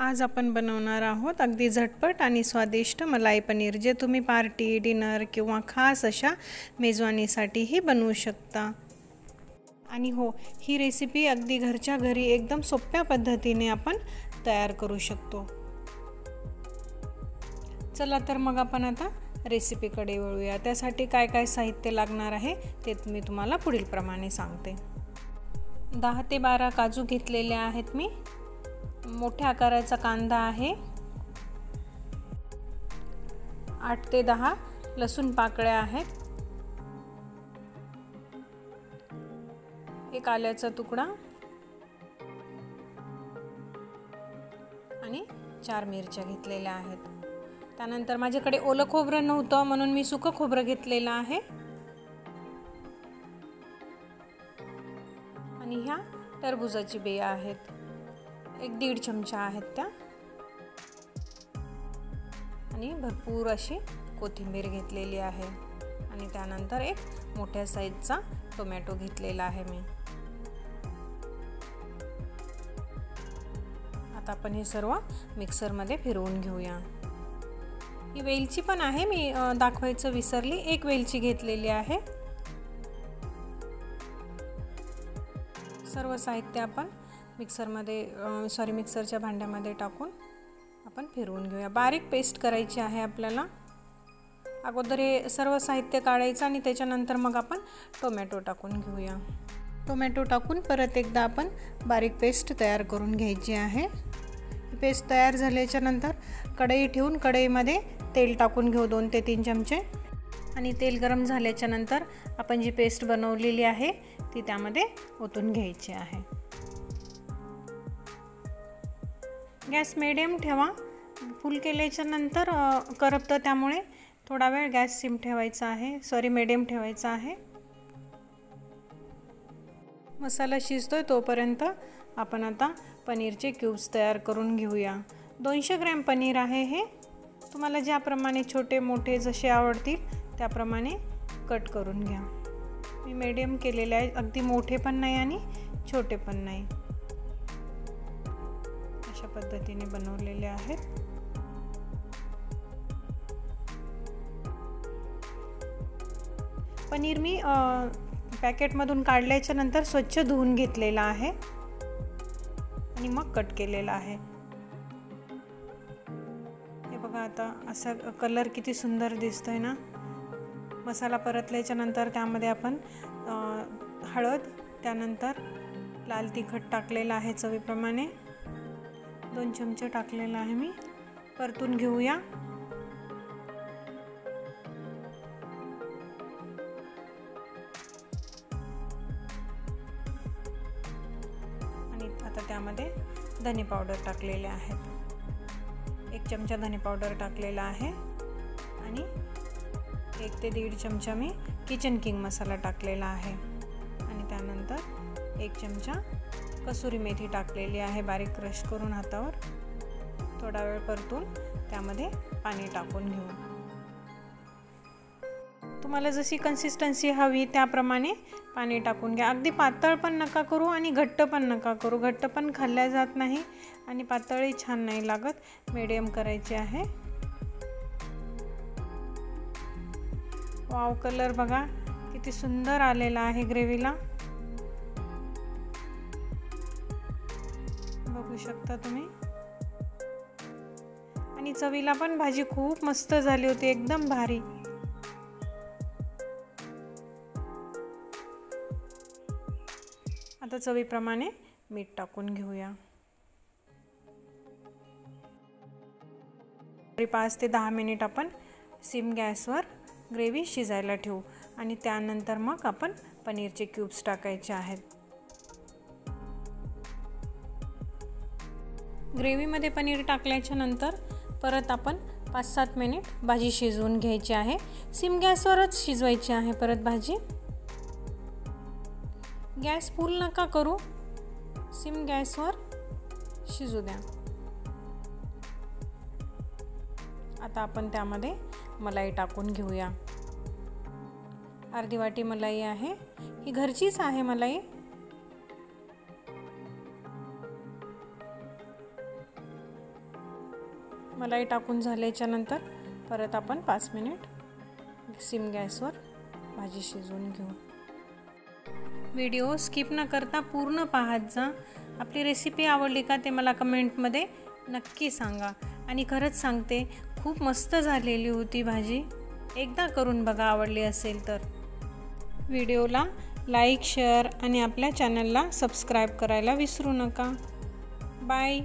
आज आपण बनवणार आहोत अगदी झटपट आणि स्वादिष्ट मलाई पनीर, जे तुम्ही पार्टी, डिनर किंवा खास अशा मेजवानीसाठीही बनवू शकता। आणि हो, ही रेसिपी अगदी घरच्या घरी एकदम सोप्या पद्धतीने आपण तयार करू शकतो। चला तर मग आपण आता रेसिपीकडे वळूया। त्यासाठी काय काय साहित्य लागणार आहे ते मी तुम्हाला पुढील प्रमाणे सांगते। 10 ते 12 काजू घेतलेले आहेत मी। मोठ्या आकाराचा कांदा आहे। 8 ते 10 लसूण पाकळ्या आहेत। एक आल्याचा तुकडा आणि 4 मिरच्या घेतलेल्या आहेत। त्यानंतर माझ्याकडे ओलं खोबरं नव्हतं म्हणून मी सुकं खोबरं घेतलेलं आहे। आणि ह्या टरबूजाची बिया आहेत, 1-1.5 चमचा आहेत त्या। आणि भरपूर अशी कोथिंबीर घेतलेली आहे। आणि त्यानंतर एक मोठ्या साईजचा टोमॅटो घेतलेला आहे मी। आता आपण हे सर्व मिक्सर मध्ये फिरवून घेऊया। ही वेलची पण आहे, मी दाखवायचं विसरली, 1 वेलची घेतलेली आहे। सर्व साहित्य आपण मिक्सरच्या भांड्यामध्ये टाकून आपण फिरवून घेऊया। बारीक पेस्ट करायची आहे आपल्याला। अगोदर हे सर्व साहित्य काढायचं आणि त्याच्यानंतर मग आपण टोमॅटो टाकून घेऊया। टोमॅटो टाकून परत एकदा आपण बारीक पेस्ट तयार करून घ्यायची आहे। पेस्ट तयार झाल्याच्या नंतर कढई ठेवून कढईमध्ये तेल टाकून घेऊ 2 ते 3 चमचे। आणि तेल गरम झाल्याच्या नंतर आपण जी पेस्ट बनवलेली आहे ती त्यामध्ये ओतून घ्यायची आहे। गॅस मीडियम ठेवा। फुल केल्याच्या नंतर करपतं, त्यामुळे थोडा वेळ गॅस मीडियम ठेवायचा आहे। मसाला शिजतोय तोपर्यंत आपण आता पनीरचे क्यूब्स तयार करून घेऊया। 200 ग्रॅम पनीर आहे हे। तुम्हाला ज्याप्रमाणे छोटे मोठे जसे आवडतील त्याप्रमाणे कट करून घ्या। मी मीडियम केलेले आहे, अगदी मोठे पण नाही आणि छोटे पण नाही, अशा पद्धतीने बनवलेले आहेत। पनीर मी पॅकेटमधून काढल्याच्या नंतर स्वच्छ धुवून घेतलेला आहे आणि मग कट केलेला आहे। हे बघा, आता असा कलर किती सुंदर दिसतोय ना। मसाला परतल्याच्या नंतर त्यामध्ये आपण हळद, त्यानंतर लाल तिखट टाकलेलं आहे चवीप्रमाणे, 2 चमचे टाकलेला आहे मी। परतून घेऊया। आणि आता त्यामध्ये धने पावडर टाकलेले आहेत, 1 चमचा धने पावडर टाकलेला आहे। आणि 1 ते 1.5 चमचा मी किचन किंग मसाला टाकलेला आहे। आणि त्यानंतर 1 चमचा कसुरी मेथी टाकलेली आहे, बारीक क्रश करून हातावर। थोडा वेळ परतून त्यामध्ये पाणी टाकून घेऊ। तुम्हाला जशी कन्सिस्टन्सी हवी त्याप्रमाणे पाणी टाकून घ्या। अगदी पातळ पण नका करू आणि घट्ट पण नका करू, घट्ट पण खाल्ल्या जात नाही आणि पातळही छान नाही लागत, मीडियम करायची आहे। वाव, कलर बघा किती सुंदर आलेला आहे ग्रेव्हीला, बघू शकता तुम्ही। आणि चवीला पण भाजी खूप मस्त झाली होती, एकदम भारी। आता चवीप्रमाणे मीठ टाकून घेऊया। 5 ते 10 मिनिट आपण सिम गॅसवर ग्रेव्ही शिजायला ठेवू आणि त्यानंतर मग आपण पनीरचे क्यूब्स टाकायचे आहेत। ग्रेव्हीमध्ये पनीर टाकल्याच्या नंतर परत आपण 5-7 मिनिट भाजी शिजवून घ्यायची आहे। सिम गॅसवरच शिजवायची आहे परत भाजी। गॅस फुल नका करू, सिम गॅसवर शिजू द्या। आता आपण त्यामध्ये मलाई टाकून घेऊया। अर्धी वाटी मलाई आहे, ही घरचीच आहे मलाई। मलाई टाकून झाल्याच्यानंतर परत आपण 5 मिनिट सिम गॅसवर भाजी शिजवून घेऊ। व्हिडिओ स्किप न करता पूर्ण पाहत जा। आपली रेसिपी आवडली का ते मला कमेंटमध्ये नक्की सांगा। आणि खरंच सांगते, खूप मस्त झालेली होती भाजी। एकदा करून बघा आवडली असेल तर। व्हिडिओला लाईक, शेअर आणि आपल्या चॅनलला सबस्क्राईब करायला विसरू नका। बाय।